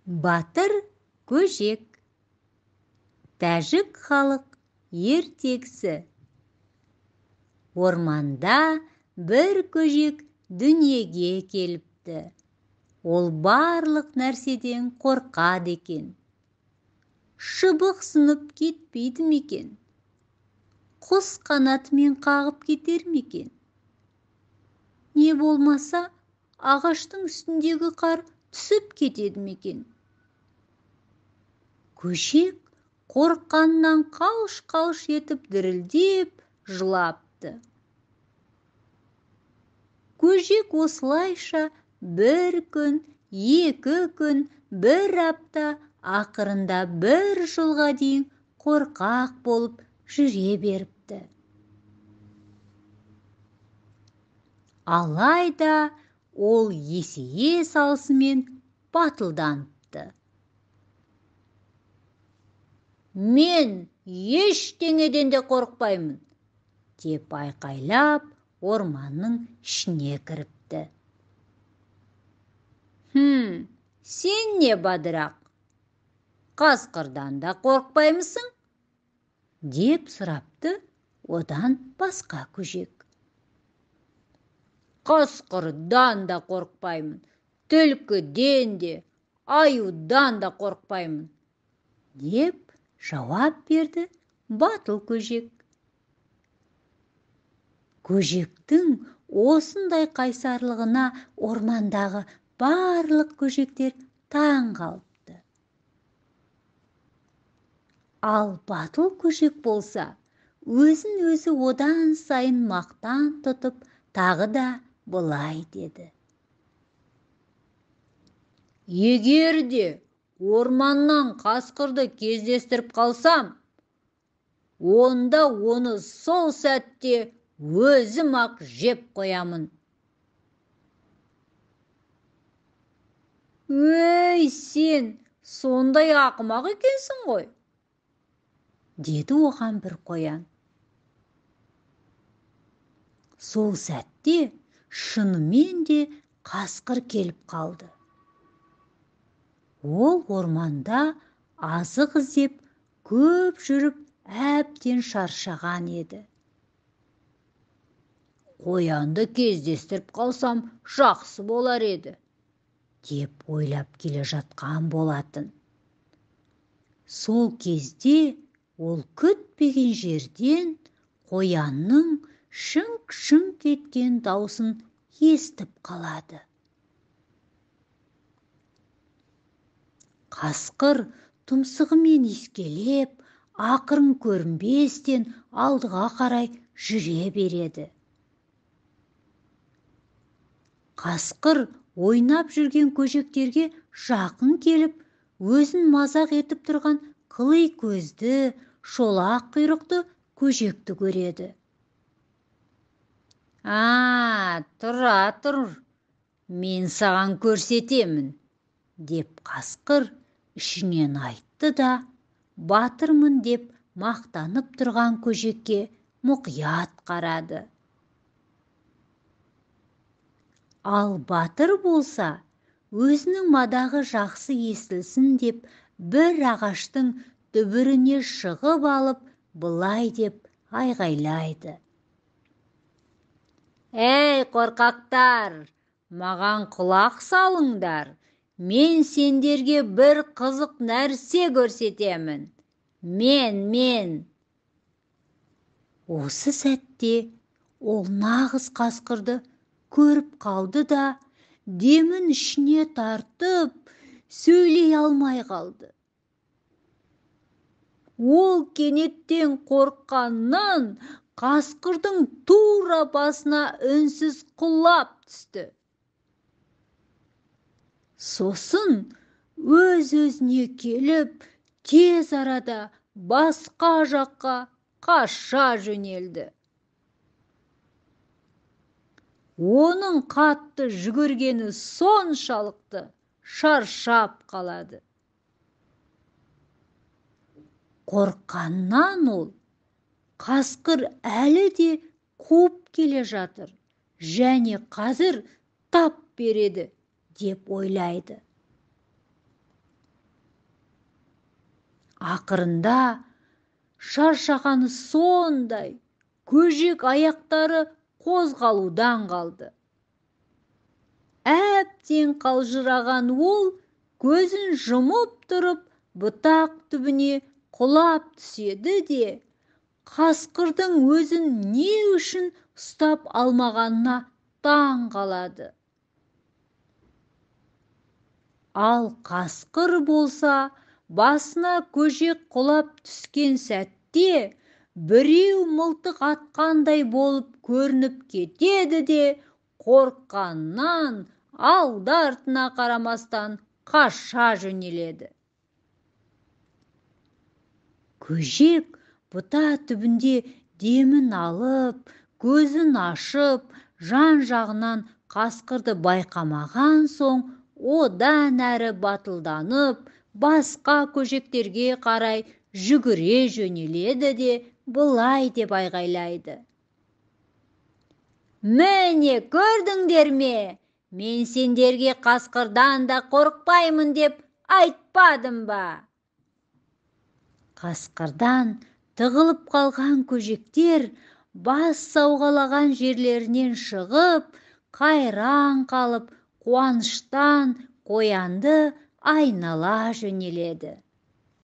Батыр көжек. Тәжік халық ертегісі. Орманда бір көжек дүниеге келіпті. Ол барлық нәрседен қорқады екен. Шыбық сынып кетпейді ме екен? Құс қанатымен қағып кетер ме екен? Не болмаса, ағаштың үстіндегі қар түсіп кетеді ме екен? Көжек қорыққанынан қалш-қалш етіп дірілдеп жылапты. Көжек осылайша бір күн, екі күн, бір апта, ақырында бір жылға дейін қорқақ болып жүре беріпті. Алайда ол есейе салысымен батылданыпты. «Мен ештеңеден де қорықпаймын!» деп айқайлап, орманның ішіне кіріпті. Сен не бадырақ? Қасқырдан да қорықпаймысың? Деп сұрапты одан басқа көжек. Қасқырдан да қорықпаймын, түлкіден де, аюдан да қорықпаймын, деп жауап берді батыл көжек. Көжектің осындай қайсарлығына ормандағы барлық көжектер таң қалыпты. Ал батыл көжек болса, өзін өзі одан сайын мақтан тұтып, тағы да былай деді. Егер де орманнан қасқырды кездестіріп қалсам, онда оны сол сәтте өзім ақ жеп қоямын. Өй, сен сондай ақымақ екенсің ғой, деді оған бір қоян. Сол сәтте шынымен де қасқыр келіп қалды. Ол орманда азық іздеп көп жүріп әбден шаршаған еді. Қоянды кездестіріп қалсам жақсы болар еді, деп ойлап келе жатқан болатын. Сол кезде ол күтпеген жерден қоянның шыңқ-шыңқ еткен даусын естіп қалады. Қасқыр тұмсығымен иіскелеп, ақырын көрінбестен алдыға қарай жүре береді. Қасқыр ойнап жүрген көжектерге жақын келіп, өзін мазақ етіп тұрған қылый көзді, шолақ құйрықты көжекті көреді. Тұра тұр, мен саған көрсетемін, деп қасқыр ішінен айтты да, батырмын деп мақтанып тұрған көжекке мұқият қарады. Ал батыр болса, өзінің мадағы жақсы естілсін деп, бір ағаштың түбіріне шығып алып, былай деп айғайлайды. Әй, қорқақтар, маған құлақ салыңдар, мен сендерге бір қызық нәрсе көрсетемін. Мен. Осы сәтте ол нағыз қасқырды көріп қалды да, демін ішіне тартып, сөйлей алмай қалды. Ол кенеттен қорыққаннан қасқырдың тура басына үнсіз құлап түсті. Сосын өз-өзіне келіп, тез арада басқа жаққа қаша жөнелді. Оның қатты жүгіргені соншалықты шаршап қалады. Қорққаннан ол, қасқыр әлі де қуып келе жатыр, және қазір тап береді деп ойлайды. Ақырында шаршағаны сондай, көжек аяқтары қозғалудан қалды. Әбден қалжыраған ол көзін жұмып тұрып бұтақ түбіне құлап түседі де, қасқырдың өзін не үшін ұстап алмағанына таң қалады. Ал қасқыр болса, басына көжек құлап түскен сәтте біреу мылтық атқандай болып көрініп кетеді де, қорыққаннан алды-артына қарамастан қаша жөнеледі. Көжек бұта түбінде демін алып, көзін ашып, жан-жағынан қасқырды байқамаған соң, одан әрі батылданып, басқа көжектерге қарай жүгіре жөнеледі де, былай деп айғайлайды: «Міне көрдіңдер ме? Мен сендерге қасқырдан да қорықпаймын деп айтпадым ба?» Қасқырдан тығылып қалған көжектер бас сауғалаған жерлерінен шығып, қайран қалып, қуаныштан қоянды айнала жөнеледі.